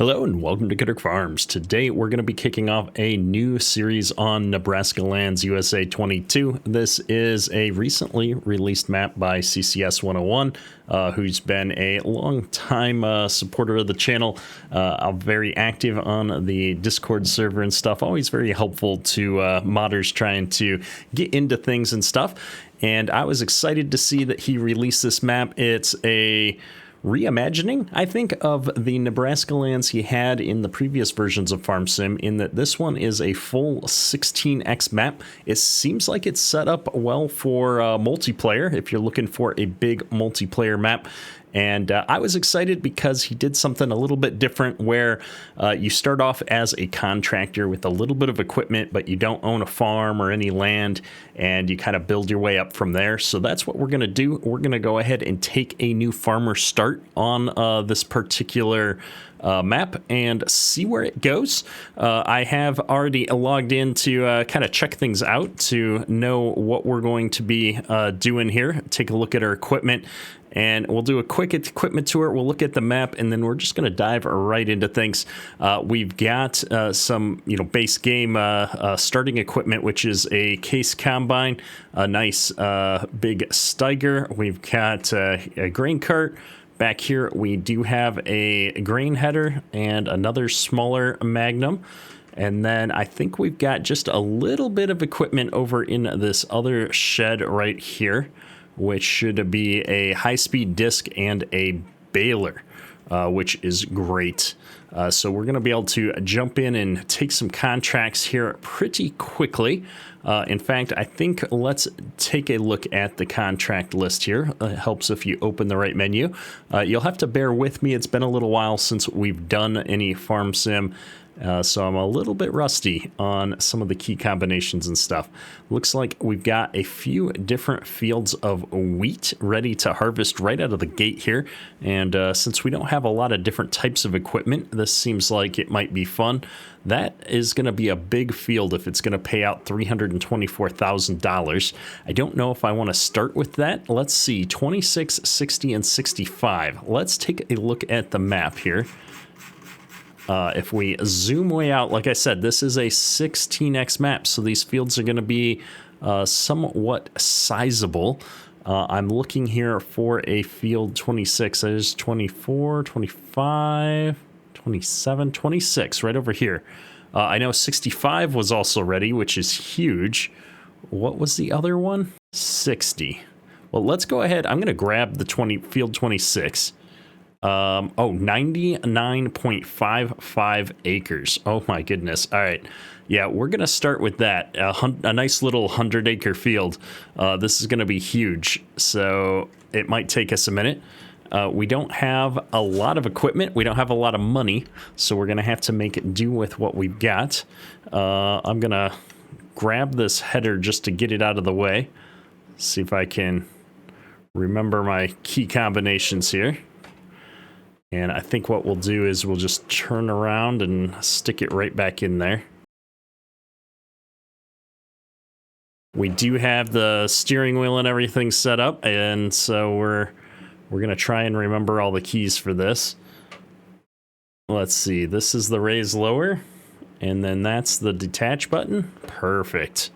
Hello and welcome to Kidder Farms. Today we're going to be kicking off a new series on Nebraska Lands USA 22. This is a recently released map by CCS 101, who's been a long time supporter of the channel, very active on the Discord server and stuff, always very helpful to modders trying to get into things and stuff. And I was excited to see that he released this map. It's a reimagining, I think, of the Nebraska lands he had in the previous versions of Farm Sim, in that this one is a full 16x map. It seems like it's set up well for multiplayer, if you're looking for a big multiplayer map. And I was excited because he did something a little bit different where you start off as a contractor with a little bit of equipment, but you don't own a farm or any land, and you kind of build your way up from there. So that's what we're going to do. We're going to go ahead and take a new farmer start on this particular map and see where it goes. I have already logged in to kind of check things out to know what we're going to be doing here. Take a look at our equipment, and we'll do a quick equipment tour. We'll look at the map, and then we're just going to dive right into things. We've got some, base game starting equipment, which is a case combine, a nice big Steiger. We've got a grain cart. Back here, we do have a grain header and another smaller Magnum. And then I think we've got just a little bit of equipment over in this other shed right here, which should be a high-speed disc and a baler, which is great. So we're going to be able to jump in and take some contracts here pretty quickly. In fact, I think let's take a look at the contract list here. It helps if you open the right menu. You'll have to bear with me. It's been a little while since we've done any Farm Sim. So I'm a little bit rusty on some of the key combinations and stuff. Looks like we've got a few different fields of wheat ready to harvest right out of the gate here. And since we don't have a lot of different types of equipment, this seems like it might be fun. That is going to be a big field if it's going to pay out $324,000. I don't know if I want to start with that. Let's see, 26, 60, and 65. Let's take a look at the map here. If we zoom way out, like I said, this is a 16x map, so these fields are going to be somewhat sizable. I'm looking here for a field 26. There's 24, 25, 27, 26 right over here. I know 65 was also ready, which is huge. What was the other one? 60. Well, let's go ahead. I'm going to grab the field 26. 99.55 acres. Oh my goodness. All right. Yeah, we're going to start with that. A nice little 100-acre field. This is going to be huge, so it might take us a minute. We don't have a lot of equipment. We don't have a lot of money, so we're going to have to make it do with what we've got. I'm going to grab this header just to get it out of the way. See if I can remember my key combinations here. And I think what we'll do is we'll just turn around and stick it right back in there. We do have the steering wheel and everything set up, and so we're going to try and remember all the keys for this. Let's see, this is the raise lower, and then that's the detach button. Perfect.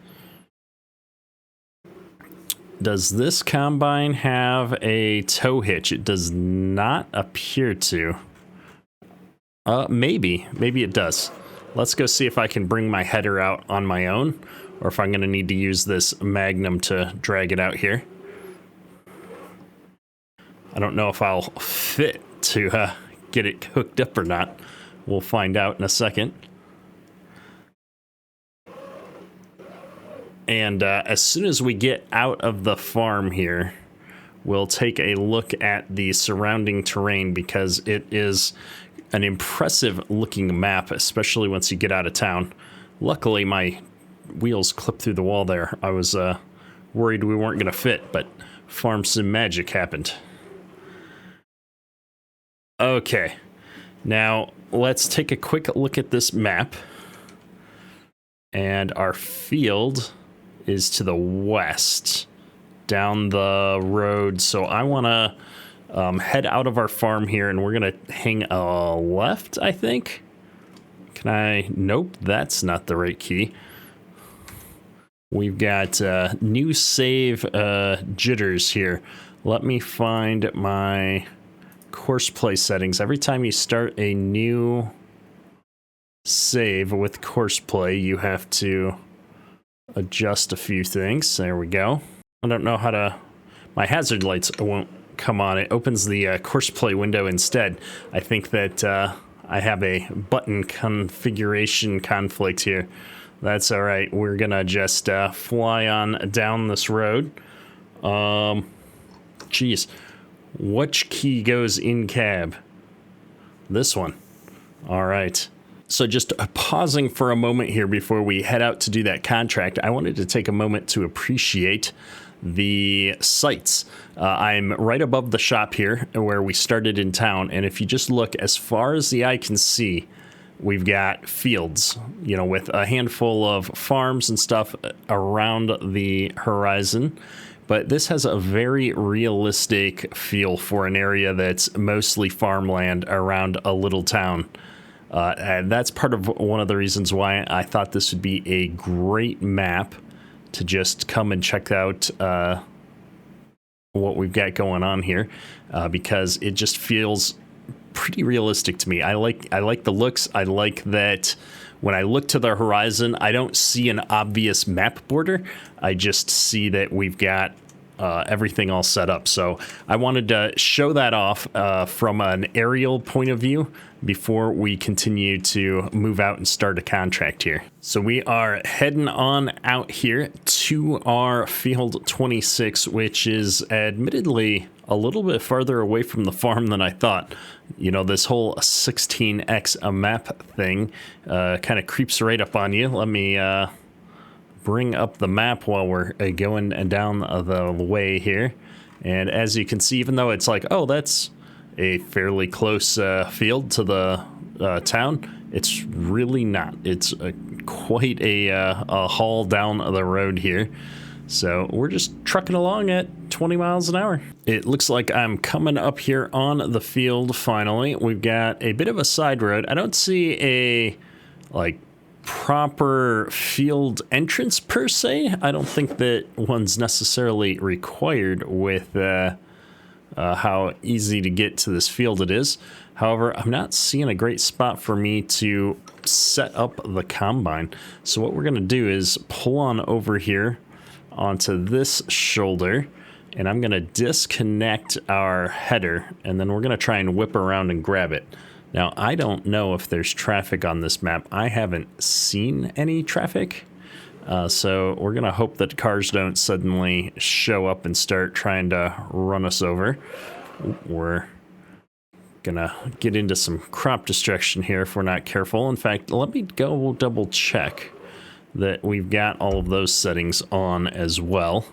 Does this combine have a tow hitch? It does not appear to. Maybe it does. Let's go see if I can bring my header out on my own, or if I'm going to need to use this Magnum to drag it out here. I don't know if I'll fit to get it hooked up or not. We'll find out in a second. And as soon as we get out of the farm here, we'll take a look at the surrounding terrain, because it is an impressive looking map, especially once you get out of town. Luckily, my wheels clipped through the wall there. I was worried we weren't going to fit, but Farm Sim magic happened. Okay, now let's take a quick look at this map. And our field is to the west down the road, so I want to head out of our farm here, and we're going to hang a left, I think. Can I? Nope, that's not the right key. We've got new save jitters here. Let me find my course play settings. Every time you start a new save with course play, you have to adjust a few things. There we go. I don't know how to... My hazard lights won't come on. It opens the course play window instead. I think that I have a button configuration conflict here. That's all right. We're gonna just fly on down this road. Geez, which key goes in cab? This one. All right. So just pausing for a moment here before we head out to do that contract, I wanted to take a moment to appreciate the sights. I'm right above the shop here where we started in town, and if you just look as far as the eye can see, we've got fields, you know, with a handful of farms and stuff around the horizon. But this has a very realistic feel for an area that's mostly farmland around a little town. And that's part of one of the reasons why I thought this would be a great map to just come and check out what we've got going on here, because it just feels pretty realistic to me. I like the looks. I like that when I look to the horizon, I don't see an obvious map border. I just see that we've got everything all set up. So I wanted to show that off from an aerial point of view before we continue to move out and start a contract here. So we are heading on out here to our field 26, which is admittedly a little bit farther away from the farm than I thought. You know, this whole 16x map thing kind of creeps right up on you. Let me bring up the map while we're going down the way here. And as you can see, even though it's like, oh, that's a fairly close field to the town, it's really not. It's quite a haul down the road here. So we're just trucking along at 20 miles an hour. It looks like I'm coming up here on the field finally. We've got a bit of a side road. I don't see a like proper field entrance per se. I don't think that one's necessarily required with how easy to get to this field it is. However, I'm not seeing a great spot for me to set up the combine. So what we're going to do is pull on over here onto this shoulder, and I'm going to disconnect our header, and then we're going to try and whip around and grab it. Now, I don't know if there's traffic on this map. I haven't seen any traffic. So we're going to hope that cars don't suddenly show up and start trying to run us over. We're going to get into some crop destruction here if we're not careful. In fact, let me go double check that we've got all of those settings on as well.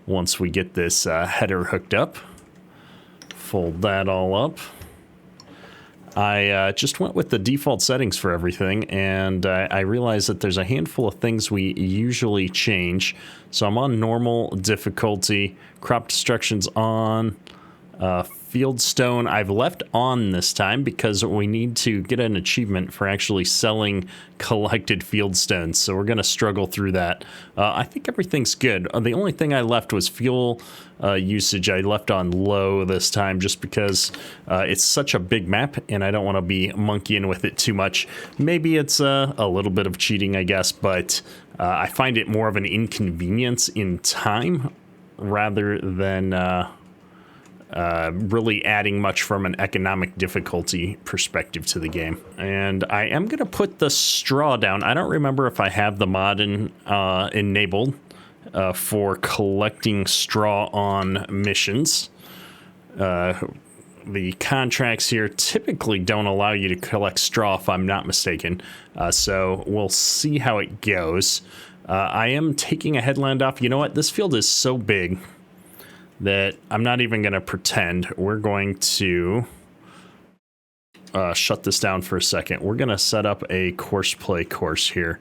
Once we get this header hooked up, fold that all up. I just went with the default settings for everything, and I realized that there's a handful of things we usually change. So I'm on normal difficulty, crop destruction's on, Fieldstone I've left on this time because we need to get an achievement for actually selling collected fieldstones. So we're going to struggle through that. I think everything's good. The only thing I left was fuel usage. I left on low this time just because it's such a big map and I don't want to be monkeying with it too much. Maybe it's a little bit of cheating, I guess, but I find it more of an inconvenience in time rather than really adding much from an economic difficulty perspective to the game. And I am going to put the straw down. I don't remember if I have the mod enabled for collecting straw on missions. The contracts here typically don't allow you to collect straw, if I'm not mistaken. So we'll see how it goes. I am taking a headland off. You know what? This field is so big that I'm not even going to pretend. We're going to shut this down for a second. We're going to set up a course play course here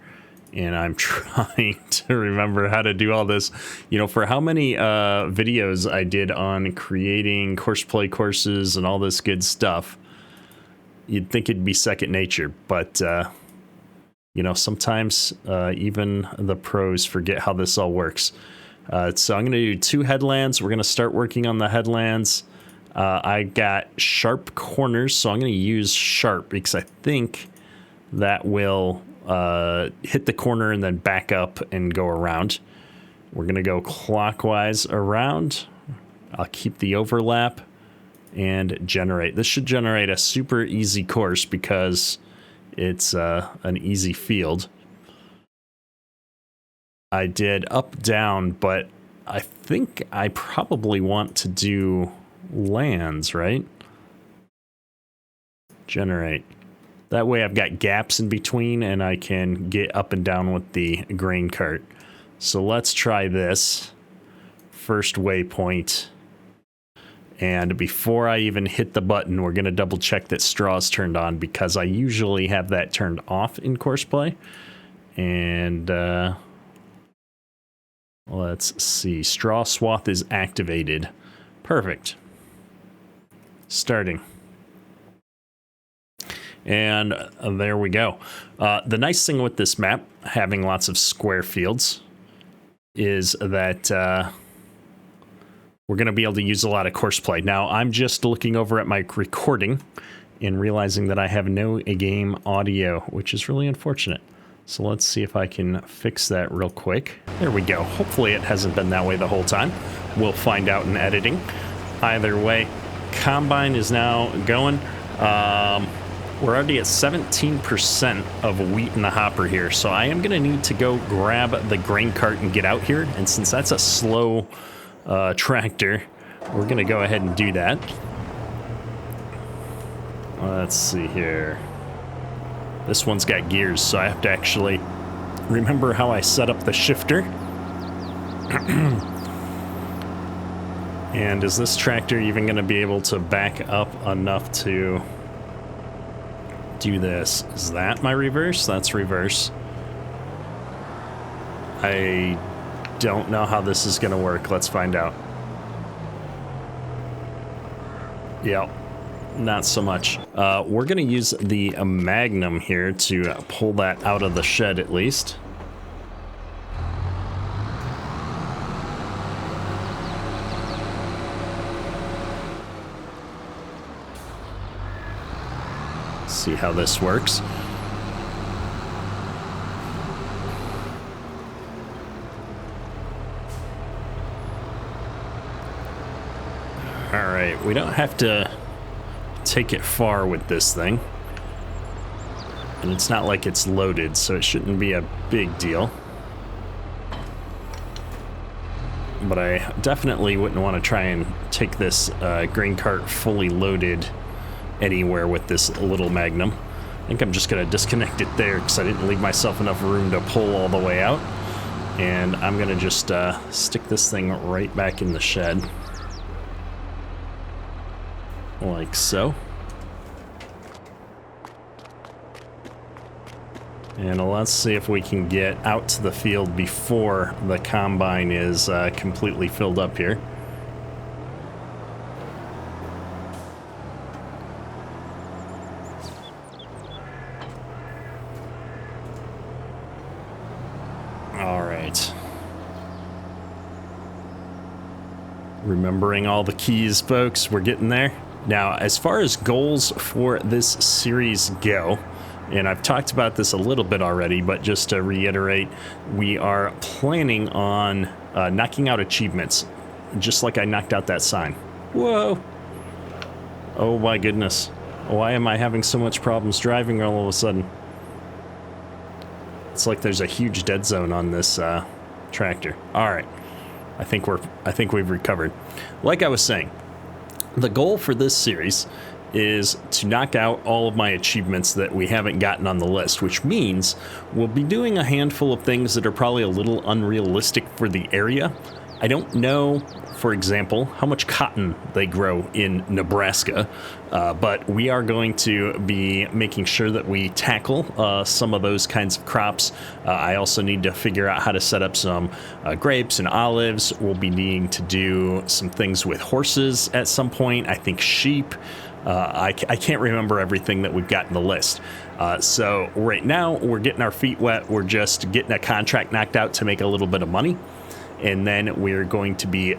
and I'm trying to remember how to do all this. You know, for how many videos I did on creating courseplay courses and all this good stuff, you'd think it'd be second nature, but you know, sometimes even the pros forget how this all works. So I'm going to do 2 headlands. We're going to start working on the headlands. I got sharp corners, so I'm going to use sharp because I think that will hit the corner and then back up and go around. We're going to go clockwise around. I'll keep the overlap and generate. This should generate a super easy course because it's an easy field. I did up, down, but I think I probably want to do lands, right? Generate. That way I've got gaps in between and I can get up and down with the grain cart. So let's try this. First waypoint. And before I even hit the button, we're going to double check that straw's turned on because I usually have that turned off in courseplay. And let's see. Straw swath is activated. Perfect. Starting. And there we go. The nice thing with this map, having lots of square fields, is that we're going to be able to use a lot of courseplay. Now, I'm just looking over at my recording and realizing that I have no game audio, which is really unfortunate. So let's see if I can fix that real quick. There we go. Hopefully it hasn't been that way the whole time. We'll find out in editing. Either way, combine is now going. We're already at 17% of wheat in the hopper here, so I am going to need to go grab the grain cart and get out here. And since that's a slow tractor, we're going to go ahead and do that. Let's see here. This one's got gears, so I have to actually remember how I set up the shifter. And is this tractor even going to be able to back up enough to do this? Is that my reverse? That's reverse. I don't know how this is going to work. Let's find out. Yep. Not so much. We're going to use the Magnum here to pull that out of the shed at least. See how this works. All right, we don't have to take it far with this thing. And it's not like it's loaded, so it shouldn't be a big deal. But I definitely wouldn't want to try and take this grain cart fully loaded anywhere with this little Magnum. I think I'm just going to disconnect it there because I didn't leave myself enough room to pull all the way out. And I'm going to just stick this thing right back in the shed. Like so. And let's see if we can get out to the field before the combine is completely filled up here. All right. Remembering all the keys, folks. We're getting there. Now, as far as goals for this series go, and I've talked about this a little bit already, but just to reiterate, we are planning on knocking out achievements, just like I knocked out that sign. Whoa. Oh my goodness. Why am I having so much problems driving all of a sudden? It's like there's a huge dead zone on this tractor. All right. I think we've recovered. Like I was saying, the goal for this series is to knock out all of my achievements that we haven't gotten on the list, which means we'll be doing a handful of things that are probably a little unrealistic for the area, I don't know, for example, how much cotton they grow in Nebraska, but we are going to be making sure that we tackle some of those kinds of crops. I also need to figure out how to set up some grapes and olives. We'll be needing to do some things with horses at some point. I think sheep. I can't remember everything that we've got in the list. So right now we're getting our feet wet. We're just getting a contract knocked out to make a little bit of money. And then we're going to be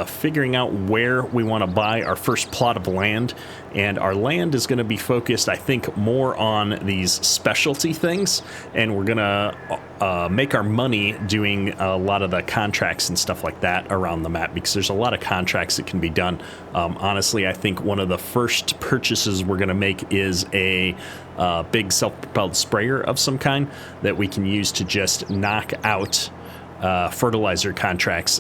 figuring out where we want to buy our first plot of land. And our land is going to be focused, I think, more on these specialty things. And we're going to make our money doing a lot of the contracts and stuff like that around the map, because there's a lot of contracts that can be done. Honestly, I think one of the first purchases we're going to make is a big self-propelled sprayer of some kind that we can use to just knock out fertilizer contracts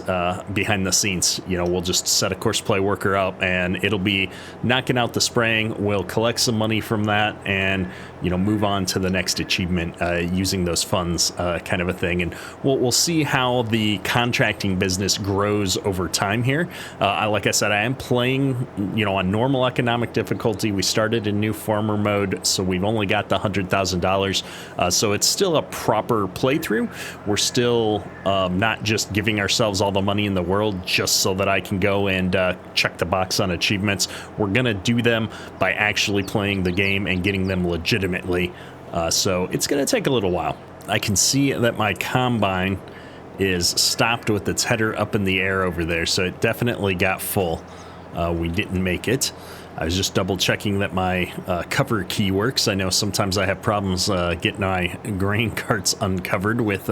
behind the scenes. You know, we'll just set a course play worker up and it'll be knocking out the spraying. We'll collect some money from that and, you know, move on to the next achievement using those funds, kind of a thing. And we'll see how the contracting business grows over time here. Like I said, I am playing, you know, on normal economic difficulty. We started in new farmer mode, so we've only got the $100,000. So it's still a proper playthrough. We're still not just giving ourselves all the money in the world just so that I can go and check the box on achievements. We're going to do them by actually playing the game and getting them legitimately. So it's going to take a little while. I can see that my combine is stopped with its header up in the air over there, so it definitely got full. We didn't make it. I was just double checking that my cover key works. I know sometimes I have problems getting my grain carts uncovered with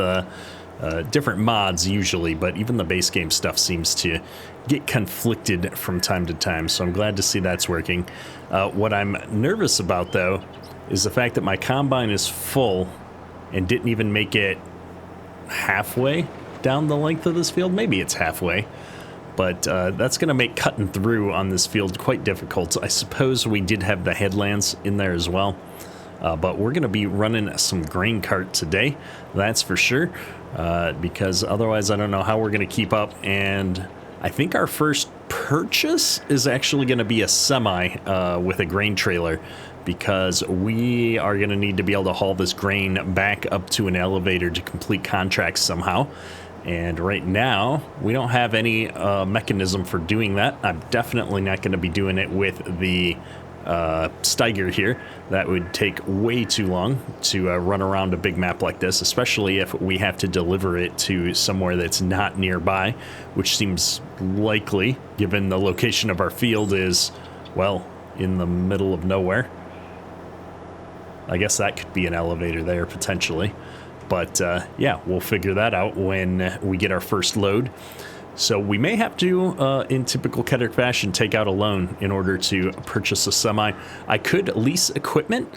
different mods usually, but even the base game stuff seems to get conflicted from time to time, so I'm glad to see that's working. What I'm nervous about, though, is the fact that my combine is full and didn't even make it halfway down the length of this field. Maybe it's halfway, but that's going to make cutting through on this field quite difficult. I suppose we did have the headlands in there as well. But we're going to be running some grain cart today, that's for sure, because otherwise I don't know how we're going to keep up. And I think our first purchase is actually going to be a semi with a grain trailer, because we are going to need to be able to haul this grain back up to an elevator to complete contracts somehow. And right now, we don't have any mechanism for doing that. I'm definitely not going to be doing it with the Steiger here. That would take way too long to run around a big map like this, especially if we have to deliver it to somewhere that's not nearby, which seems likely given the location of our field is, well, in the middle of nowhere. I guess that could be an elevator there potentially, but yeah, we'll figure that out when we get our first load. So we may have to, in typical Kedrick fashion, take out a loan in order to purchase a semi. I could lease equipment,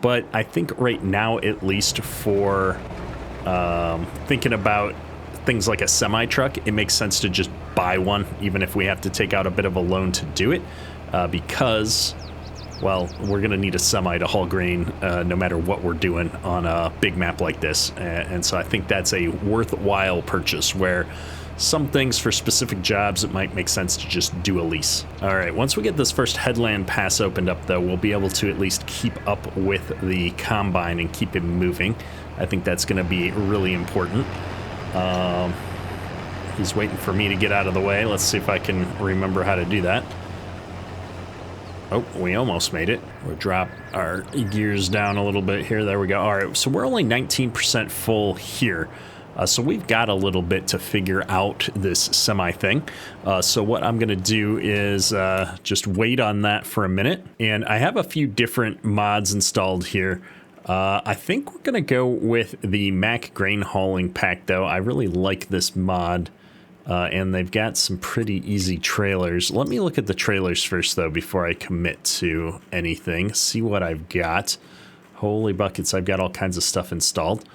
but I think right now, at least for thinking about things like a semi truck, it makes sense to just buy one, even if we have to take out a bit of a loan to do it, because, well, we're going to need a semi to haul grain no matter what we're doing on a big map like this. And so I think that's a worthwhile purchase, where some things for specific jobs, it might make sense to just do a lease. All right, once we get this first headland pass opened up, though, we'll be able to at least keep up with the combine and keep it moving. I think that's going to be really important. He's waiting for me to get out of the way. Let's see if I can remember how to do that. Oh, we almost made it. We'll drop our gears down a little bit here. There we go. All right, so we're only 19% full here. So we've got a little bit to figure out this semi thing. So what I'm going to do is just wait on that for a minute. And I have a few different mods installed here. I think we're going to go with the Mac grain hauling pack, though. I really like this mod. And they've got some pretty easy trailers. Let me look at the trailers first, though, before I commit to anything. See what I've got. Holy buckets, I've got all kinds of stuff installed.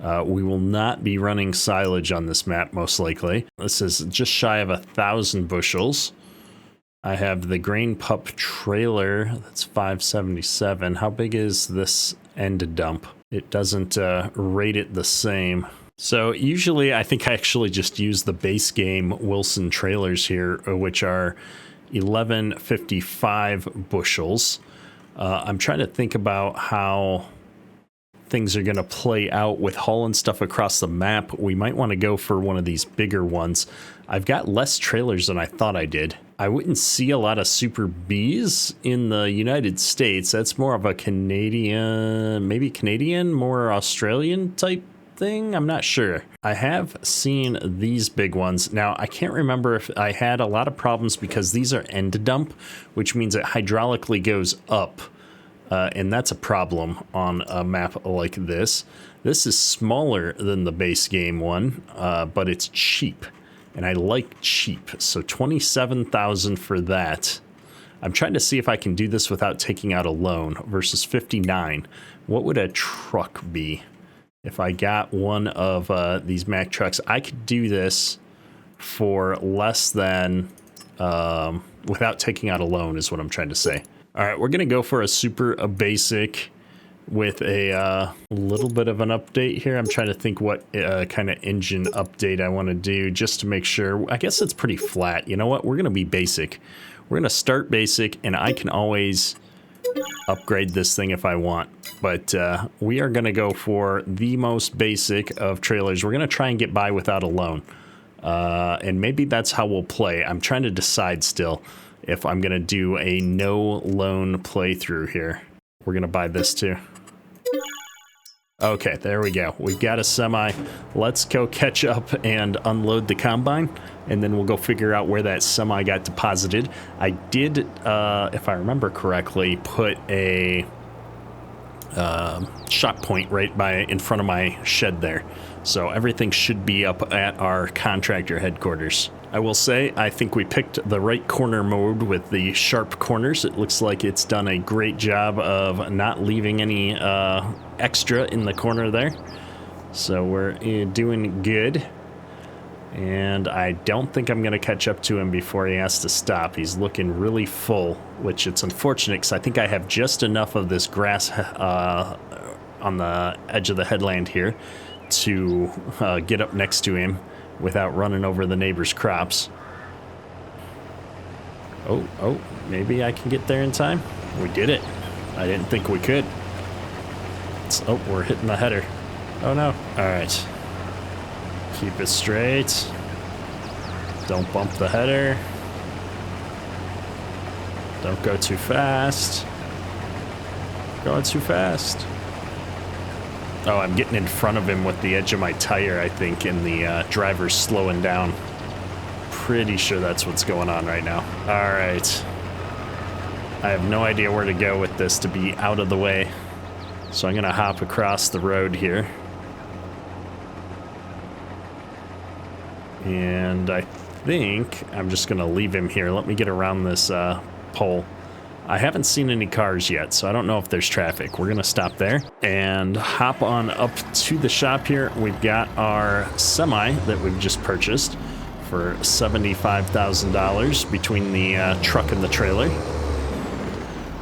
We will not be running silage on this map, most likely. This is just shy of 1,000 bushels. I have the grain pup trailer. That's 577. How big is this end dump? It doesn't rate it the same. So usually I think I actually just use the base game Wilson trailers here, which are 1155 bushels. I'm trying to think about how things are going to play out with hauling stuff across the map. We might want to go for one of these bigger ones. I've got less trailers than I thought I did. I wouldn't see a lot of Super Bs in the United States. That's more of a Canadian, maybe Canadian, more Australian type thing. I'm not sure. I have seen these big ones. Now, I can't remember if I had a lot of problems because these are end dump, which means it hydraulically goes up. And that's a problem on a map like this. This is smaller than the base game one, but it's cheap. And I like cheap. So 27,000 for that. I'm trying to see if I can do this without taking out a loan versus 59. What would a truck be? If I got one of these Mack trucks, I could do this for less than, without taking out a loan is what I'm trying to say. All right, we're going to go for a super basic with a little bit of an update here. I'm trying to think what kind of engine update I want to do just to make sure. I guess it's pretty flat. You know what? We're going to be basic. We're going to start basic, and I can always upgrade this thing if I want. But we are going to go for the most basic of trailers. We're going to try and get by without a loan. And maybe that's how we'll play. I'm trying to decide still if I'm going to do a no loan playthrough here. We're going to buy this too. Okay, there we go. We've got a semi. Let's go catch up and unload the combine, and then we'll go figure out where that semi got deposited. I did, if I remember correctly, put a shot point right in front of my shed there. So everything should be up at our contractor headquarters. I will say, I think we picked the right corner mode with the sharp corners. It looks like it's done a great job of not leaving any extra in the corner there. So we're doing good. And I don't think I'm going to catch up to him before he has to stop. He's looking really full, which it's unfortunate because I think I have just enough of this grass on the edge of the headland here to get up next to him without running over the neighbor's crops. Oh, maybe I can get there in time. We did it. I didn't think we could. Oh, we're hitting the header. Oh no. All right. Keep it straight. Don't bump the header. Don't go too fast. Going too fast. Oh, I'm getting in front of him with the edge of my tire, I think, and the driver's slowing down. Pretty sure that's what's going on right now. All right. I have no idea where to go with this to be out of the way. So I'm going to hop across the road here. And I think I'm just going to leave him here. Let me get around this pole. I haven't seen any cars yet, so I don't know if there's traffic. We're going to stop there and hop on up to the shop here. We've got our semi that we've just purchased for $75,000 between the truck and the trailer.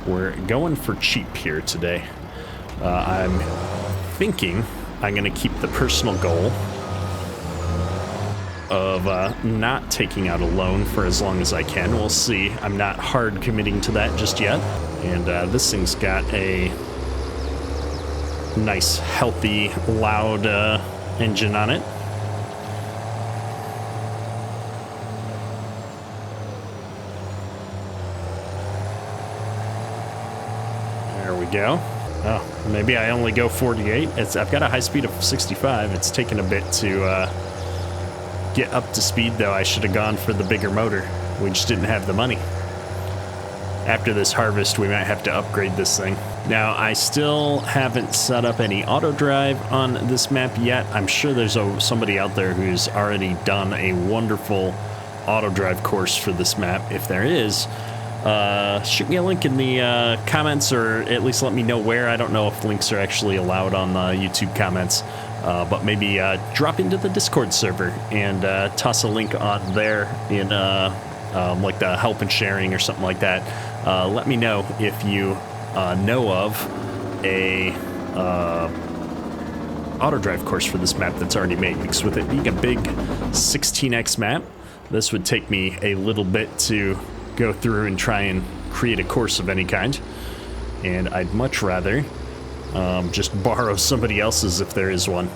We're going for cheap here today. I'm thinking I'm going to keep the personal goal of not taking out a loan for as long as I can. We'll see. I'm not hard committing to that just yet. And this thing's got a nice, healthy, loud engine on it. There we go. Oh, maybe I only go 48. I've got a high speed of 65. It's taken a bit to get up to speed, though. I should have gone for the bigger motor. We just didn't have the money. After this harvest, we might have to upgrade this thing. Now, I still haven't set up any auto drive on this map yet. I'm sure there's somebody out there who's already done a wonderful auto drive course for this map. If there is, shoot me a link in the comments, or at least let me know where. I don't know if links are actually allowed on the YouTube comments. But maybe drop into the Discord server and toss a link on there in like the help and sharing or something like that. Let me know if you know of a auto drive course for this map that's already made, because with it being a big 16x map, this would take me a little bit to go through and try and create a course of any kind. And I'd much rather just borrow somebody else's if there is one.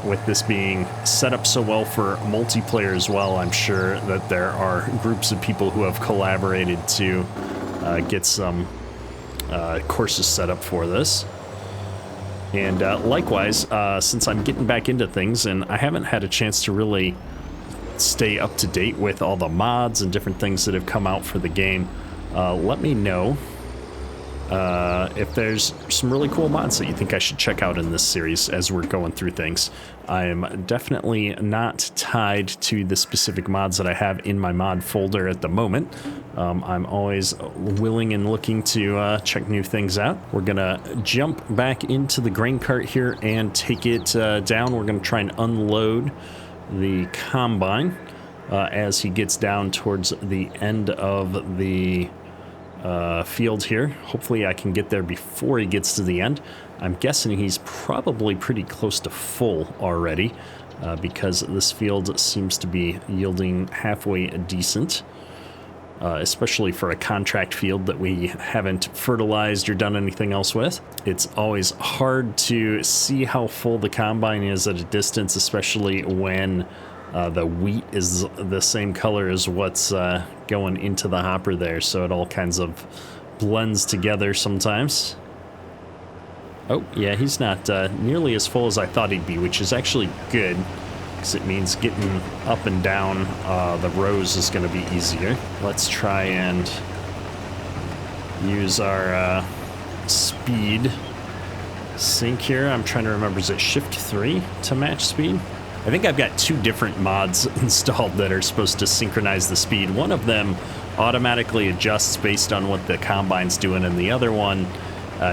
With this being set up so well for multiplayer as well, I'm sure that there are groups of people who have collaborated to get some courses set up for this. And likewise, since I'm getting back into things and I haven't had a chance to really stay up to date with all the mods and different things that have come out for the game, let me know if there's some really cool mods that you think I should check out in this series as we're going through things. I'm definitely not tied to the specific mods that I have in my mod folder at the moment. I'm always willing and looking to check new things out. We're gonna jump back into the grain cart here and take it down. We're gonna try and unload the combine as he gets down towards the end of the field here. Hopefully I can get there before he gets to the end. I'm guessing he's probably pretty close to full already because this field seems to be yielding halfway decent, especially for a contract field that we haven't fertilized or done anything else with. It's always hard to see how full the combine is at a distance, especially when the wheat is the same color as what's going into the hopper there, so it all kinds of blends together sometimes. Oh, yeah, he's not nearly as full as I thought he'd be, which is actually good, because it means getting up and down the rows is going to be easier. Let's try and use our speed sync here. I'm trying to remember, is it shift 3 to match speed? I think I've got 2 different mods installed that are supposed to synchronize the speed. One of them automatically adjusts based on what the combine's doing, and the other one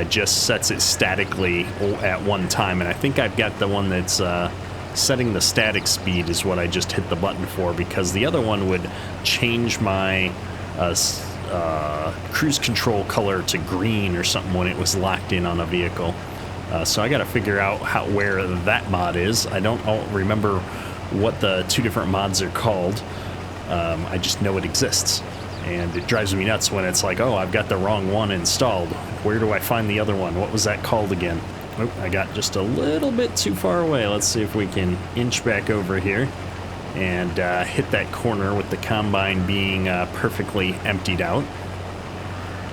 just sets it statically at one time. And I think I've got the one that's setting the static speed is what I just hit the button for, because the other one would change my cruise control color to green or something when it was locked in on a vehicle. So I got to figure out where that mod is. I don't remember what the 2 different mods are called. I just know it exists. And it drives me nuts when it's like, oh, I've got the wrong one installed. Where do I find the other one? What was that called again? Oh, I got just a little bit too far away. Let's see if we can inch back over here and hit that corner with the combine being perfectly emptied out.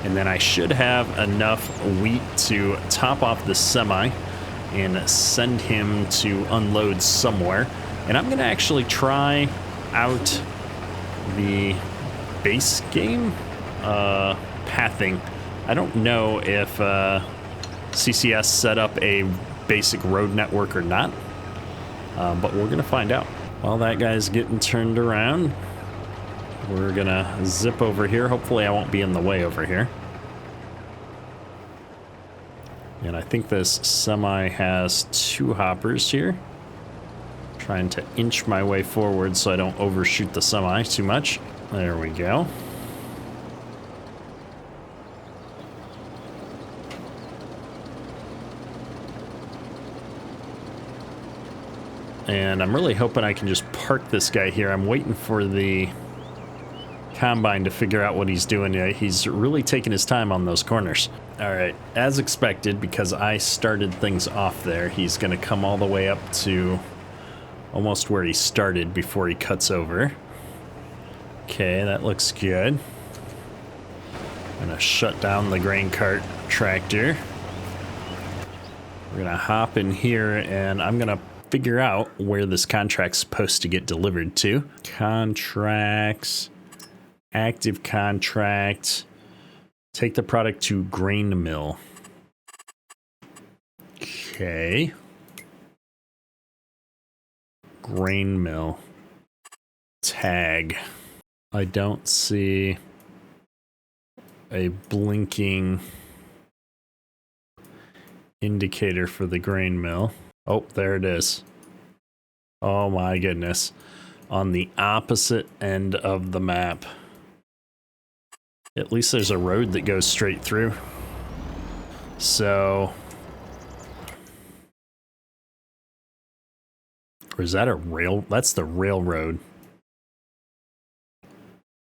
And then I should have enough wheat to top off the semi and send him to unload somewhere. And I'm going to actually try out the base game pathing. I don't know if CCS set up a basic road network or not, but we're going to find out. While that guy's getting turned around, we're gonna zip over here. Hopefully I won't be in the way over here. And I think this semi has 2 hoppers here. Trying to inch my way forward so I don't overshoot the semi too much. There we go. And I'm really hoping I can just park this guy here. I'm waiting for the combine to figure out what he's doing. He's really taking his time on those corners. All right, as expected, because I started things off there, he's going to come all the way up to almost where he started before he cuts over. Okay, that looks good. I'm going to shut down the grain cart tractor. We're going to hop in here, and I'm going to figure out where this contract's supposed to get delivered to. Contracts. Active contract. Take the product to grain mill. Okay. Grain mill. Tag. I don't see a blinking indicator for the grain mill. Oh, there it is. Oh my goodness. On the opposite end of the map. At least there's a road that goes straight through. So Or is that a rail? That's the railroad.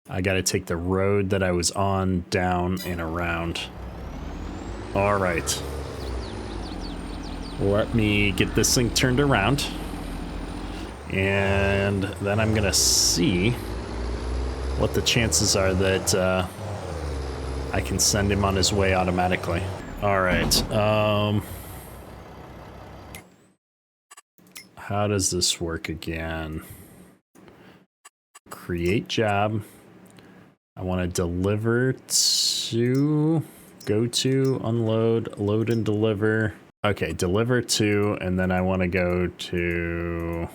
I got to take the road that I was on down and around. All right. Let me get this thing turned around. And then I'm going to see what the chances are that I can send him on his way automatically. All right. How does this work again? Create job. I want to deliver to, go to, unload, load and deliver. Okay, deliver to, and then I want to go to,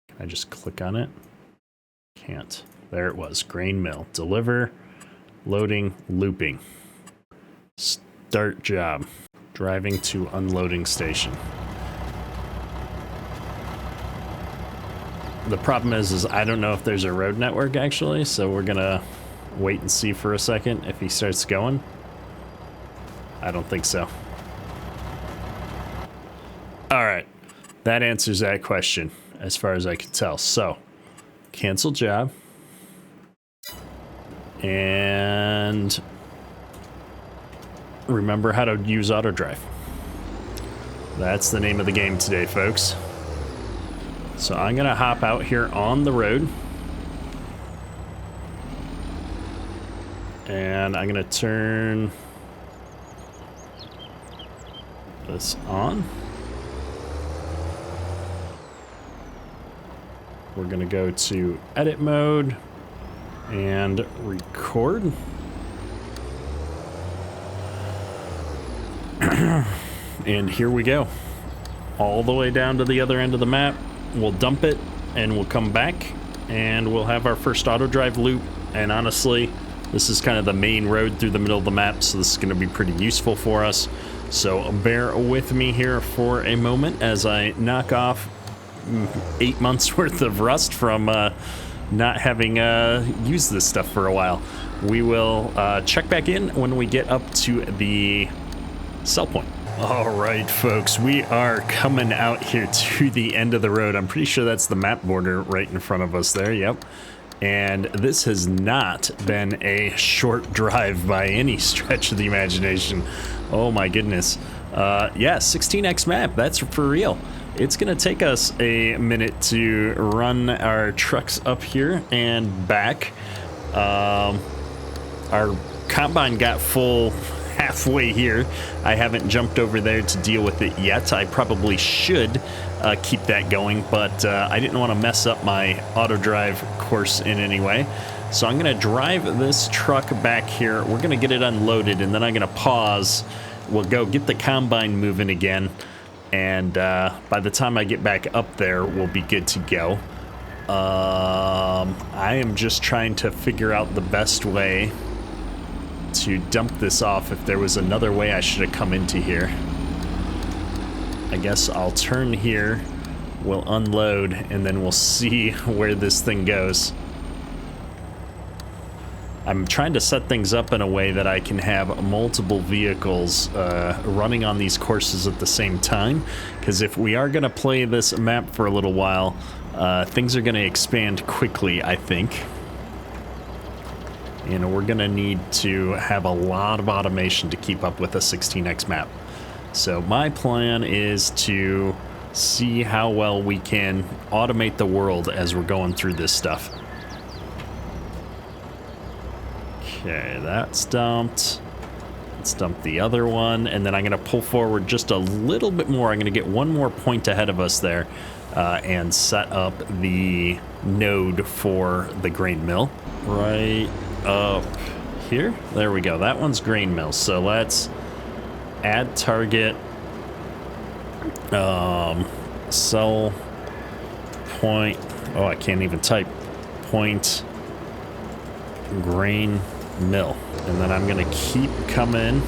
can I just click on it? Can't. There it was, grain mill. Deliver, loading, looping. Start job. Driving to unloading station. The problem is I don't know if there's a road network actually, so we're gonna wait and see for a second if he starts going. I don't think so. All right, that answers that question as far as I can tell. So, cancel job. And remember how to use auto drive. That's the name of the game today, folks. So I'm gonna hop out here on the road. And I'm gonna turn this on. We're gonna go to edit mode and record. And here we go. All the way down to the other end of the map. We'll dump it and we'll come back and we'll have our first auto drive loop. And honestly, this is kind of the main road through the middle of the map, so this is going to be pretty useful for us. So bear with me here for a moment as I knock off 8 months worth of rust from not having used this stuff for a while. We will check back in when we get up to the sell point. All right, folks, we are coming out here to the end of the road. I'm pretty sure that's the map border right in front of us there. Yep. And this has not been a short drive by any stretch of the imagination. Oh my goodness. Yeah, 16x map, that's for real. It's gonna take us a minute to run our trucks up here and back. Our combine got full halfway here. I haven't jumped over there to deal with it yet. I probably should keep that going, but I didn't want to mess up my auto drive course in any way. So I'm going to drive this truck back here. We're going to get it unloaded, and then I'm going to pause. We'll go get the combine moving again, and by the time I get back up there, we'll be good to go. I am just trying to figure out the best way to dump this off. If there was another way I should have come into here. I guess I'll turn here, we'll unload, and then we'll see where this thing goes. I'm trying to set things up in a way that I can have multiple vehicles running on these courses at the same time, because if we are going to play this map for a little while, things are going to expand quickly, I think. And we're going to need to have a lot of automation to keep up with a 16x map. So my plan is to see how well we can automate the world as we're going through this stuff. Okay, that's dumped. Let's dump the other one, and then I'm going to pull forward just a little bit more. I'm going to get one more point ahead of us there and set up the node for the grain mill. Right up here. There we go. That one's grain mill. So let's add target, sell point. Oh, I can't even type. Point grain mill. And then I'm gonna keep coming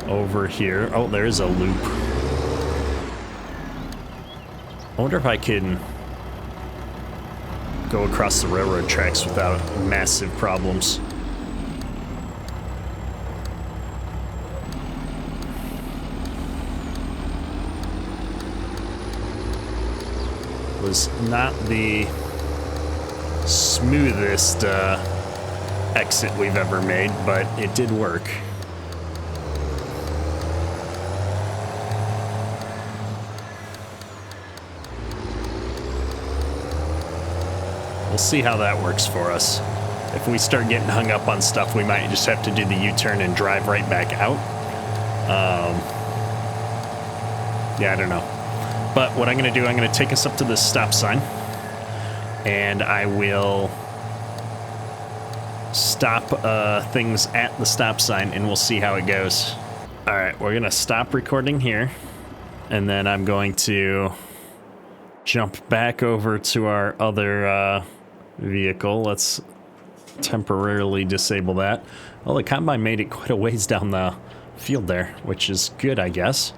over here. Oh, there's a loop. I wonder if I can go across the railroad tracks without massive problems. Was not the smoothest exit we've ever made, but it did work. We'll see how that works for us. If we start getting hung up on stuff, we might just have to do the U-turn and drive right back out. Yeah, I don't know. But what I'm going to do, I'm going to take us up to this stop sign, and I will stop things at the stop sign, and we'll see how it goes. All right, we're going to stop recording here, and then I'm going to jump back over to our other vehicle. Let's temporarily disable that. Well, the combine made it quite a ways down the field there, which is good, I guess.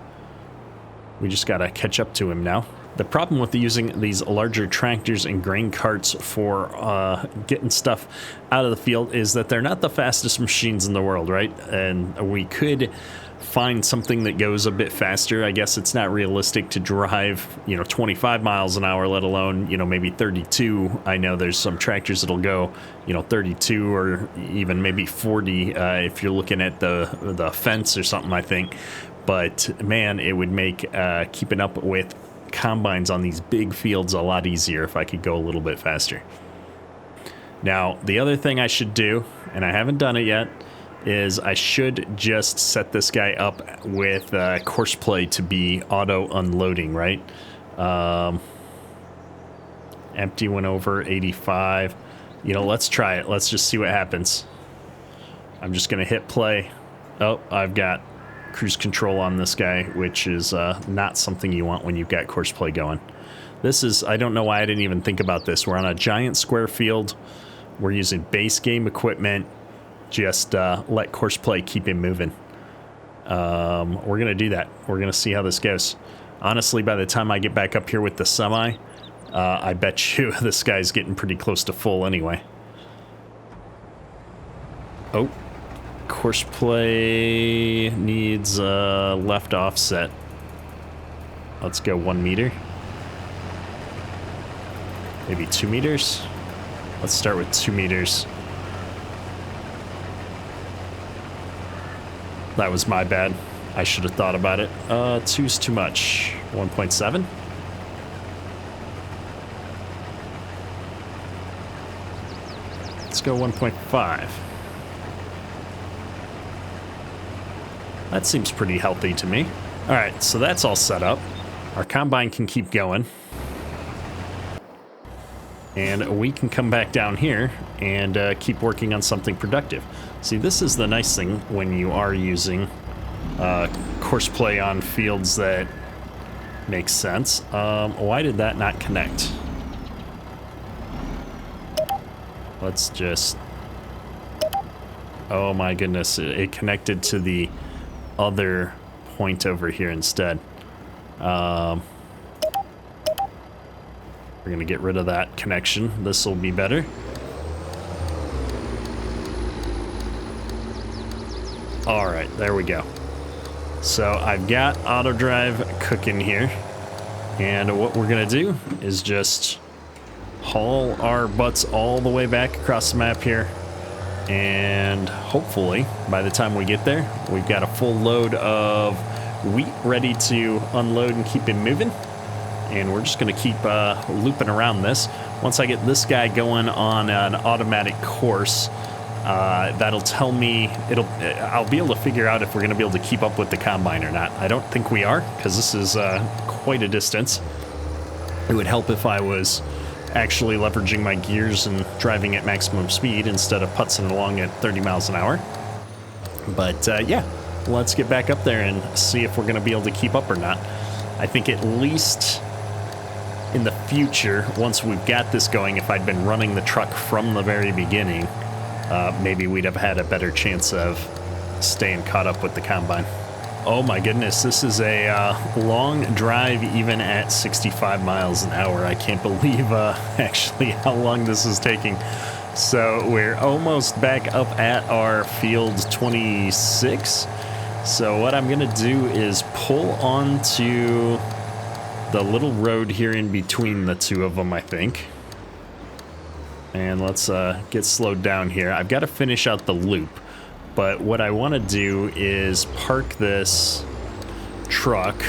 We just gotta catch up to him now. The problem with using these larger tractors and grain carts for getting stuff out of the field is that they're not the fastest machines in the world, right? And we could find something that goes a bit faster. I guess it's not realistic to drive, 25 miles an hour, let alone, maybe 32. I know there's some tractors that'll go, 32 or even maybe 40 if you're looking at the fence or something, I think. But man, it would make keeping up with combines on these big fields a lot easier if I could go a little bit faster. Now, the other thing I should do, and I haven't done it yet, is I should just set this guy up with course play to be auto unloading, right? Empty went over 85. Let's try it. Let's just see what happens. I'm just going to hit play. Oh, I've got cruise control on this guy, which is not something you want when you've got course play going. This is, I don't know why I didn't even think about this. We're on a giant square field. We're using base game equipment. Just let course play keep him moving. We're going to do that. We're going to see how this goes. Honestly, by the time I get back up here with the semi, I bet you this guy's getting pretty close to full anyway. Oh. Course play needs left offset. Let's go 1 meter. Maybe 2 meters. Let's start with 2 meters. That was my bad. I should have thought about it. 2's too much. 1.7. Let's go 1.5. That seems pretty healthy to me. All right, so that's all set up. Our combine can keep going. And we can come back down here and keep working on something productive. See, this is the nice thing when you are using course play on fields that make sense. Why did that not connect? Let's just... Oh my goodness, it connected to the other point over here instead. We're gonna get rid of that connection. This will be better. All right, there we go. So I've got auto drive cooking here, and what we're gonna do is just haul our butts all the way back across the map here. And hopefully, by the time we get there, we've got a full load of wheat ready to unload and keep it moving. And we're just going to keep looping around this. Once I get this guy going on an automatic course, that'll tell me, I'll be able to figure out if we're going to be able to keep up with the combine or not. I don't think we are, because this is quite a distance. It would help if I was actually leveraging my gears and driving at maximum speed instead of putzing along at 30 miles an hour. But yeah, let's get back up there and see if we're going to be able to keep up or not. I think at least in the future, once we've got this going, if I'd been running the truck from the very beginning, maybe we'd have had a better chance of staying caught up with the combine. Oh my goodness, this is a long drive even at 65 miles an hour. I can't believe actually how long this is taking. So we're almost back up at our field 26. So what I'm gonna do is pull onto the little road here in between the two of them, I think. And let's get slowed down here. I've got to finish out the loop, but what I want to do is park this truck,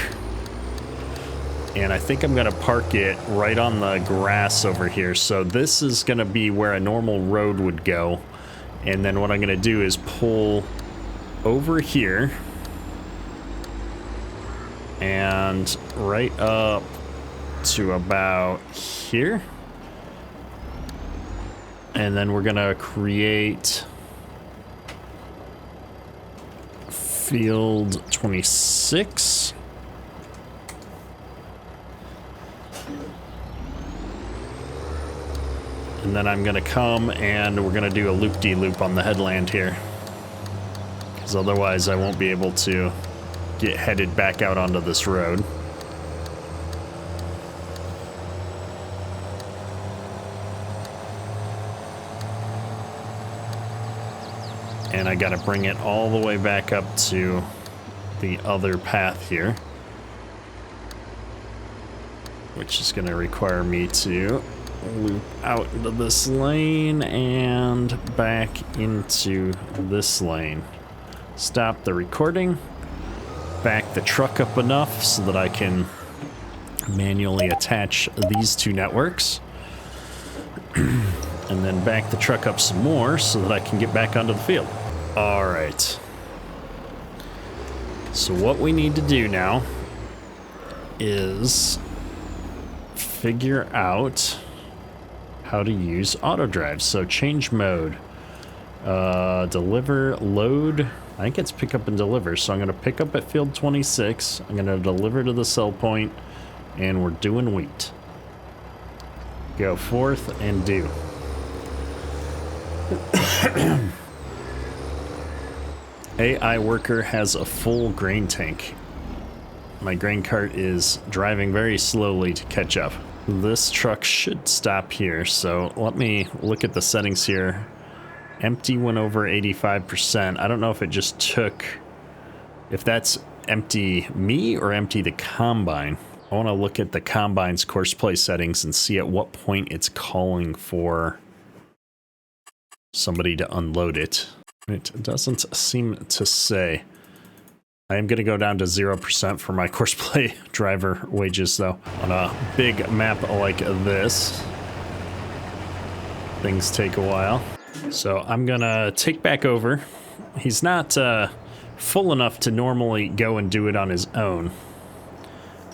and I think I'm going to park it right on the grass over here. So this is going to be where a normal road would go, and then what I'm going to do is pull over here and right up to about here. And then we're gonna create field 26. And then I'm gonna come and we're gonna do a loop-de-loop on the headland here, because otherwise I won't be able to get headed back out onto this road. And I gotta bring it all the way back up to the other path here, which is gonna require me to loop out into this lane and back into this lane. Stop the recording, back the truck up enough so that I can manually attach these two networks. And then back the truck up some more so that I can get back onto the field. All right. So what we need to do now is figure out how to use auto drive. So change mode, deliver, load. I think it's pick up and deliver. So I'm going to pick up at field 26. I'm going to deliver to the sell point, and we're doing wheat. Go forth and do. AI worker has a full grain tank. My grain cart is driving very slowly to catch up. This truck should stop here, so let me look at the settings here. Empty went over 85%. I don't know if it just took, if that's empty me or empty the combine. I want to look at the combine's course play settings and see at what point it's calling for somebody to unload it. It doesn't seem to say. I am going to go down to 0% for my course play driver wages, though. On a big map like this, things take a while. So I'm going to take back over. He's not full enough to normally go and do it on his own,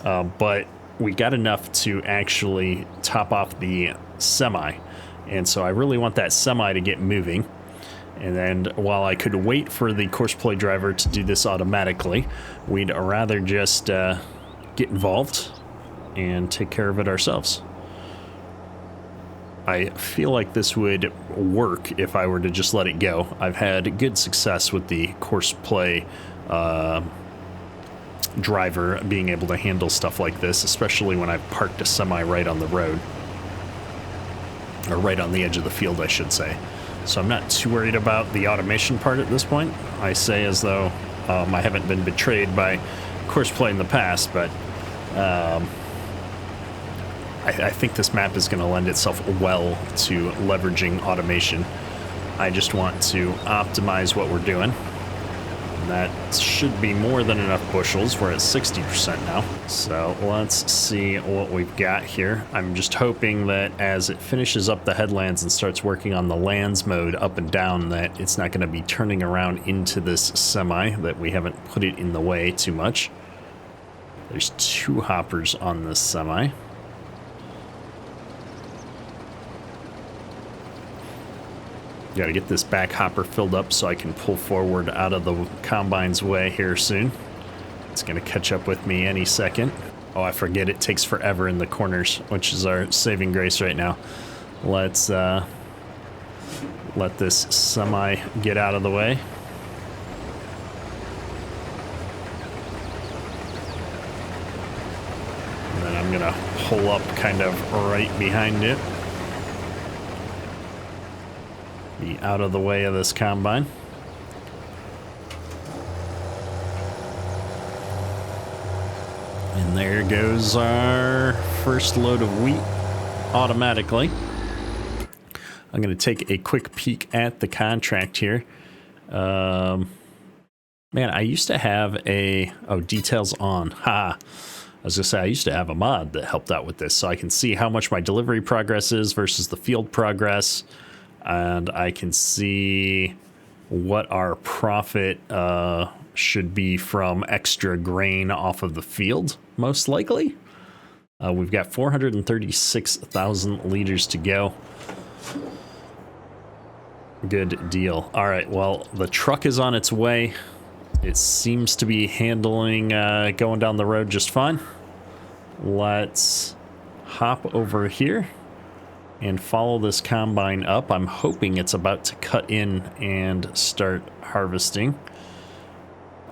but we got enough to actually top off the semi. And so I really want that semi to get moving. And then while I could wait for the course play driver to do this automatically, we'd rather just get involved and take care of it ourselves. I feel like this would work if I were to just let it go. I've had good success with the course play driver being able to handle stuff like this, especially when I've parked a semi right on the road. Or right on the edge of the field, I should say. So I'm not too worried about the automation part at this point. I say as though I haven't been betrayed by course play in the past, but I think this map is going to lend itself well to leveraging automation. I just want to optimize what we're doing. And that should be more than enough bushels. We're at 60% now. So let's see what we've got here. I'm just hoping that as it finishes up the headlands and starts working on the lands mode up and down, that it's not going to be turning around into this semi, that we haven't put it in the way too much. There's 2 hoppers on this semi. Got to get this back hopper filled up so I can pull forward out of the combine's way here soon. It's going to catch up with me any second. Oh, I forget it takes forever in the corners, which is our saving grace right now. Let's let this semi get out of the way. And then I'm going to pull up kind of right behind it. Be out of the way of this combine. And there goes our first load of wheat automatically. I'm going to take a quick peek at the contract here. Man, I used to have details on. Ha! I was going to say, I used to have a mod that helped out with this, so I can see how much my delivery progress is versus the field progress. And I can see what our profit should be from extra grain off of the field, most likely. We've got 436,000 liters to go. Good deal. All right, well, the truck is on its way. It seems to be handling going down the road just fine. Let's hop over here and follow this combine up. I'm hoping it's about to cut in and start harvesting.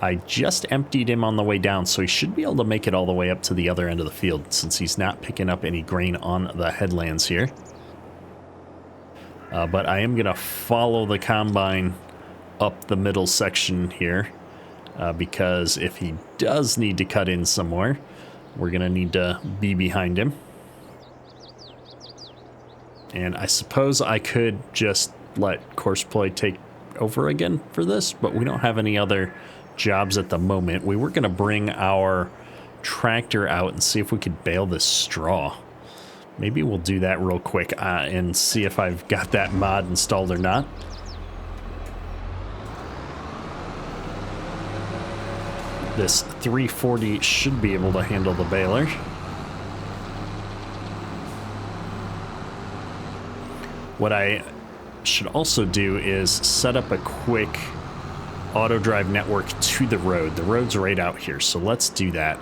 I just emptied him on the way down, so he should be able to make it all the way up to the other end of the field since he's not picking up any grain on the headlands here. But I am going to follow the combine up the middle section here because if he does need to cut in somewhere, we're going to need to be behind him. And I suppose I could just let Courseplay take over again for this, but we don't have any other jobs at the moment. We were going to bring our tractor out and see if we could bale this straw. Maybe we'll do that real quick and see if I've got that mod installed or not. This 340 should be able to handle the baler. What I should also do is set up a quick auto drive network to the road. The road's right out here, so let's do that.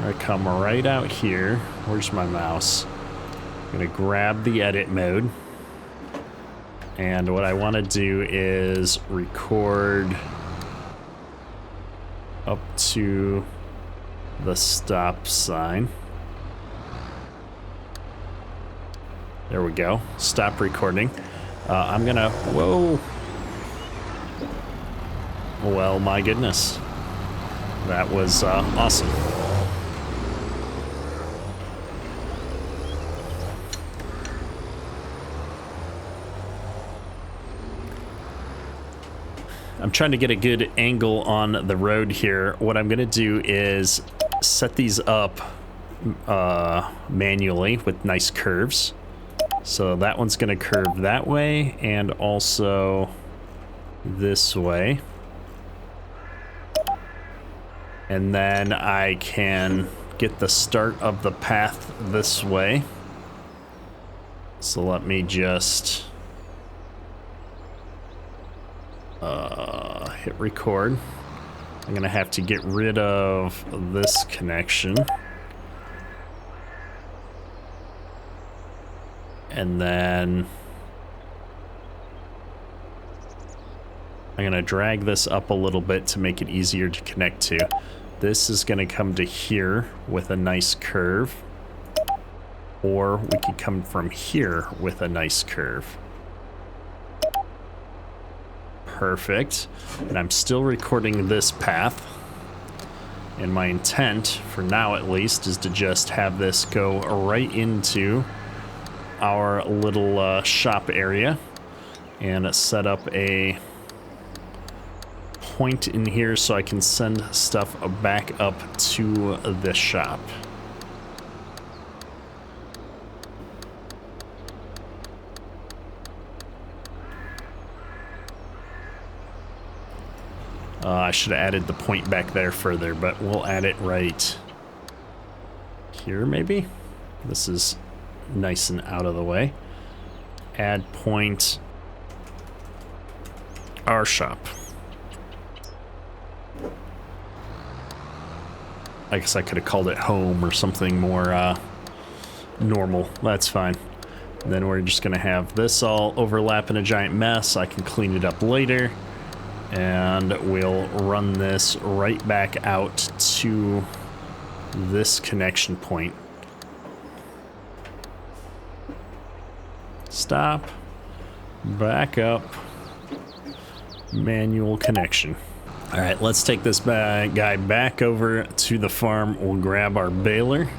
I come right out here. Where's my mouse? I'm gonna grab the edit mode. And what I want to do is record up to the stop sign. There we go. Stop recording. I'm gonna, whoa. Well, my goodness. That was awesome. I'm trying to get a good angle on the road here. What I'm gonna do is set these up manually with nice curves. So that one's gonna curve that way and also this way. And then I can get the start of the path this way. So let me just hit record. I'm gonna have to get rid of this connection. And then I'm gonna drag this up a little bit to make it easier to connect to. This is gonna come to here with a nice curve, or we could come from here with a nice curve. Perfect. And I'm still recording this path. And my intent, for now at least, is to just have this go right into our little shop area and set up a point in here so I can send stuff back up to the shop. I should have added the point back there further, but we'll add it right here maybe. This is nice and out of the way. Add point our shop. I guess I could have called it home or something more normal. That's fine. And then we're just gonna have this all overlap in a giant mess. I can clean it up later. And we'll run this right back out to this connection point. Stop, back up, manual connection. All right, let's take this guy back over to the farm. We'll grab our baler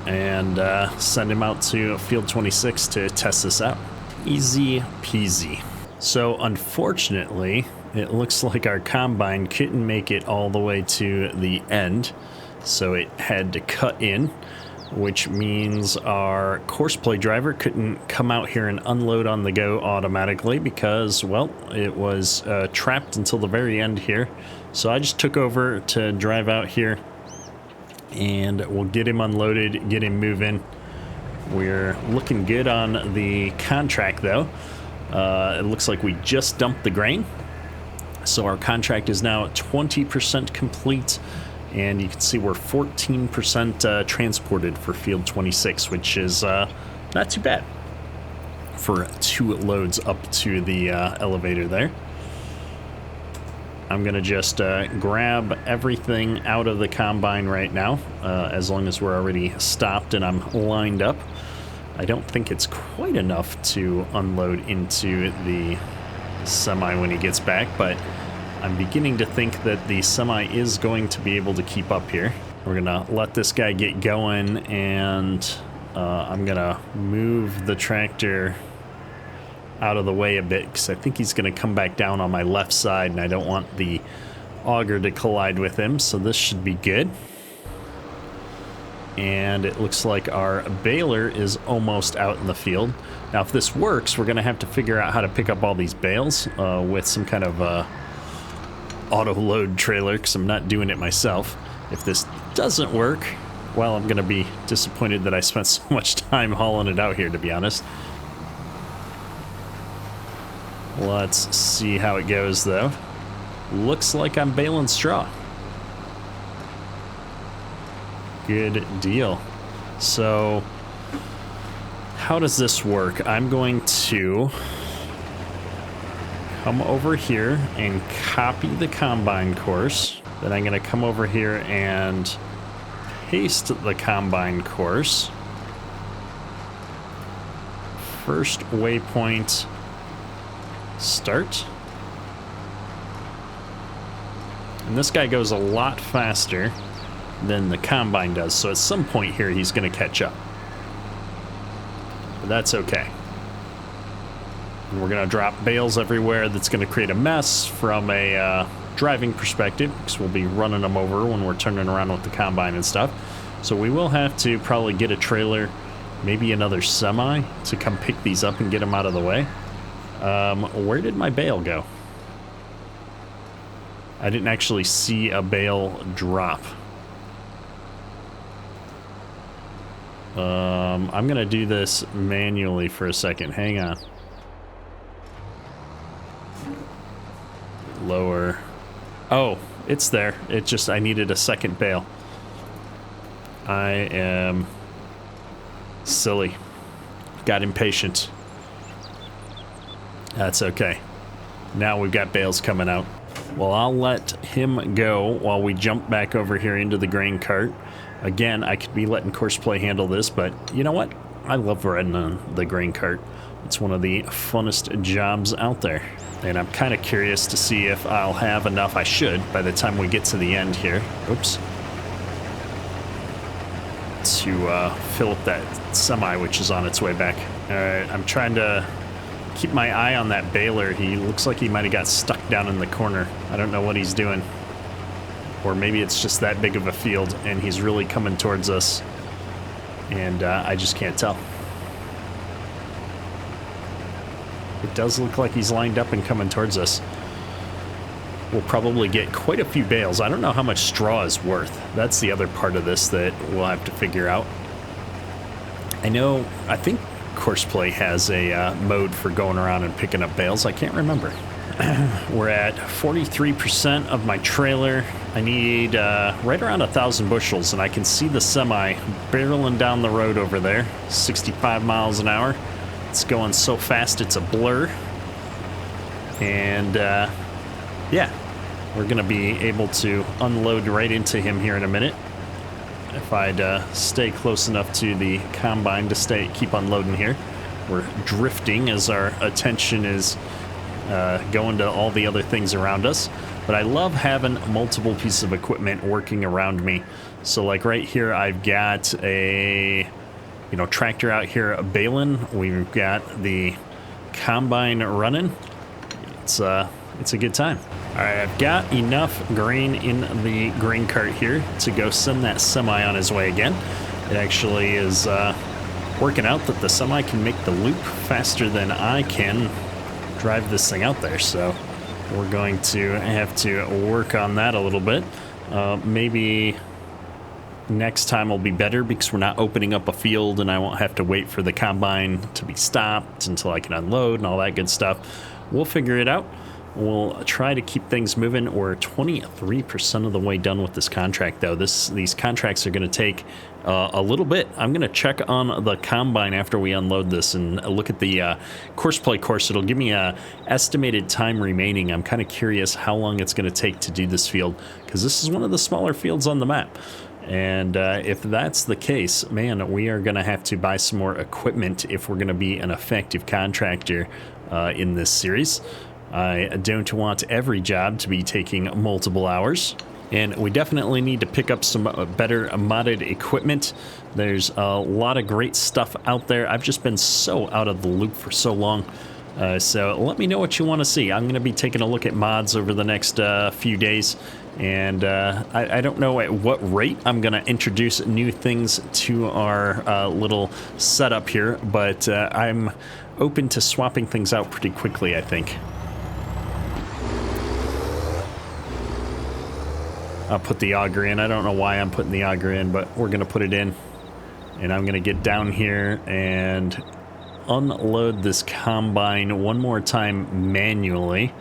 and send him out to field 26 to test this out. Easy peasy. So unfortunately, it looks like our combine couldn't make it all the way to the end, so it had to cut in, which means our courseplay driver couldn't come out here and unload on the go automatically because, well, it was trapped until the very end here. So I just took over to drive out here, and we'll get him unloaded, get him moving. We're looking good on the contract, though. It looks like we just dumped the grain. So our contract is now 20% complete, and you can see we're 14% transported for field 26, which is not too bad for 2 loads up to the elevator there. I'm gonna just grab everything out of the combine right now, as long as we're already stopped and I'm lined up. I don't think it's quite enough to unload into the semi when he gets back, but I'm beginning to think that the semi is going to be able to keep up here. We're gonna let this guy get going, and I'm gonna move the tractor out of the way a bit because I think he's gonna come back down on my left side, and I don't want the auger to collide with him, so this should be good. And it looks like our baler is almost out in the field. Now, if this works, we're gonna have to figure out how to pick up all these bales with some kind of auto load trailer, because I'm not doing it myself. If this doesn't work, well, I'm gonna be disappointed that I spent so much time hauling it out here, to be honest. Let's see how it goes, though. Looks like I'm baling straw. Good deal. So how does this work? I'm going to come over here and copy the combine course. Then I'm going to come over here and paste the combine course. First waypoint, start. And this guy goes a lot faster than the combine does, so at some point here he's going to catch up. But that's okay. And we're going to drop bales everywhere. That's going to create a mess from a driving perspective, because we'll be running them over when we're turning around with the combine and stuff. So we will have to probably get a trailer, maybe another semi, to come pick these up and get them out of the way. Where did my bale go? I didn't actually see a bale drop. I'm gonna do this manually for a second. Hang on. Lower. Oh, it's there. It just, I needed a second bale. I am silly. Got impatient. That's okay. Now we've got bales coming out. Well, I'll let him go while we jump back over here into the grain cart. Again, I could be letting Courseplay handle this, but you know what? I love riding on the grain cart. It's one of the funnest jobs out there. And I'm kind of curious to see if I'll have enough. I should, by the time we get to the end here. Oops. To fill up that semi, which is on its way back. All right, I'm trying to keep my eye on that baler. He looks like he might have got stuck down in the corner. I don't know what he's doing. Or maybe it's just that big of a field and he's really coming towards us, and I just can't tell. It does look like he's lined up and coming towards us. We'll probably get quite a few bales. I don't know how much straw is worth. That's the other part of this that we'll have to figure out. I think Courseplay has a mode for going around and picking up bales. I can't remember. We're at 43% of my trailer. I need right around 1,000 bushels, and I can see the semi barreling down the road over there, 65 miles an hour. It's going so fast it's a blur. And yeah, we're gonna be able to unload right into him here in a minute. If I'd stay close enough to the combine to keep unloading here. We're drifting as our attention is going to all the other things around us. but I love having multiple pieces of equipment working around me. So like right here, I've got a, tractor out here baling. We've got the combine running. It's a good time. All right, I've got enough grain in the grain cart here to go send that semi on his way again. It actually is working out that the semi can make the loop faster than I can drive this thing out there. So we're going to have to work on that a little bit. Maybe next time will be better because we're not opening up a field and I won't have to wait for the combine to be stopped until I can unload and all that good stuff. We'll figure it out. We'll try to keep things moving. We're 23% of the way done with this contract, though. These contracts are going to take a little bit. I'm going to check on the combine after we unload this and look at the course play course. It'll give me a estimated time remaining. I'm kind of curious how long it's going to take to do this field because this is one of the smaller fields on the map. And if that's the case, man, we are going to have to buy some more equipment if we're going to be an effective contractor in this series. I don't want every job to be taking multiple hours. And we definitely need to pick up some better modded equipment. There's a lot of great stuff out there. I've just been so out of the loop for so long. So let me know what you want to see. I'm going to be taking a look at mods over the next few days. And I don't know at what rate I'm going to introduce new things to our little setup here. But I'm open to swapping things out pretty quickly, I think. I'll put the auger in. I don't know why I'm putting the auger in, but we're going to put it in. And I'm going to get down here and unload this combine one more time manually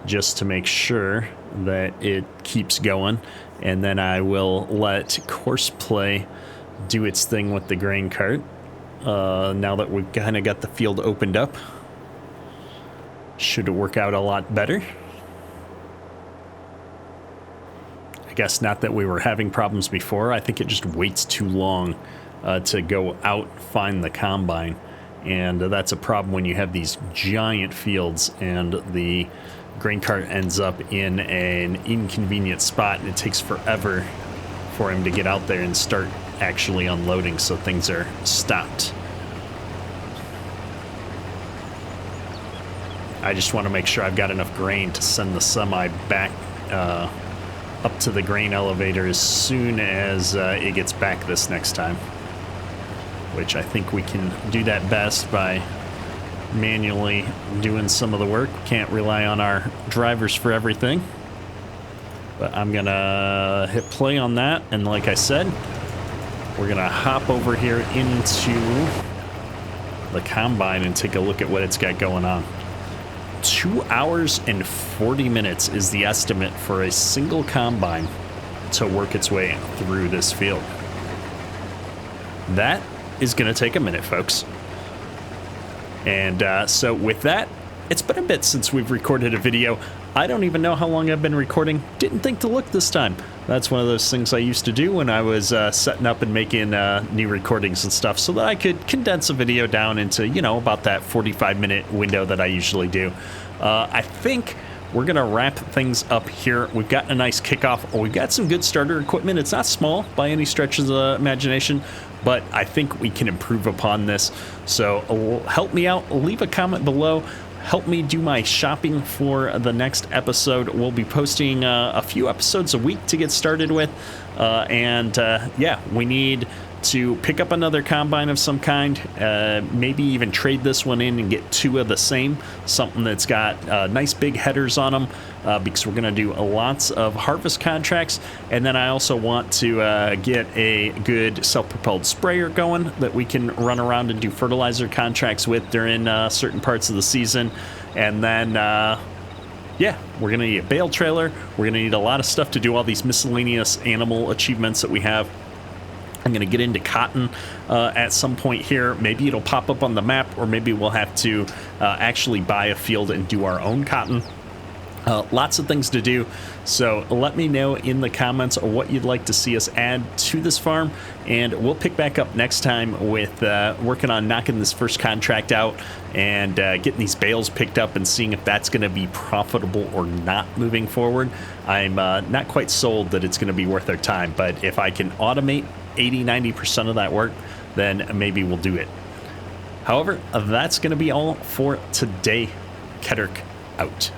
just to make sure that it keeps going. And then I will let course play do its thing with the grain cart. Now that we've kind of got the field opened up, should work out a lot better. I guess not that we were having problems before. I think it just waits too long to go out find the combine. And that's a problem when you have these giant fields and the grain cart ends up in an inconvenient spot and it takes forever for him to get out there and start actually unloading, so things are stopped. I just want to make sure I've got enough grain to send the semi back up to the grain elevator as soon as it gets back this next time, which I think we can do that best by manually doing some of the work. Can't rely on our drivers for everything, but I'm gonna hit play on that, and like I said, we're gonna hop over here into the combine and take a look at what it's got going on. 2 hours and 40 minutes is the estimate for a single combine to work its way through this field. That is going to take a minute, folks. And so with that, it's been a bit since we've recorded a video. I don't even know how long I've been recording. Didn't think to look this time. That's one of those things I used to do when I was setting up and making new recordings and stuff so that I could condense a video down into, about that 45-minute window that I usually do. I think we're going to wrap things up here. We've got a nice kickoff. We've got some good starter equipment. It's not small by any stretch of the imagination, but I think we can improve upon this. So help me out. Leave a comment below. Help me do my shopping for the next episode. We'll be posting a few episodes a week to get started with. Yeah, we need to pick up another combine of some kind, maybe even trade this one in and get two of the same, something that's got nice big headers on them, because we're going to do lots of harvest contracts. And then I also want to get a good self-propelled sprayer going that we can run around and do fertilizer contracts with during certain parts of the season. And then yeah, we're going to need a bale trailer. We're going to need a lot of stuff to do all these miscellaneous animal achievements that we have. I'm going to get into cotton at some point here. Maybe it'll pop up on the map, or maybe we'll have to actually buy a field and do our own cotton. Lots of things to do, so let me know in the comments what you'd like to see us add to this farm, and we'll pick back up next time with working on knocking this first contract out and getting these bales picked up and seeing if that's going to be profitable or not moving forward. I'm not quite sold that it's going to be worth our time, but if I can automate 80-90% of that work, then maybe we'll do it. However, that's going to be all for today. Kedrick out.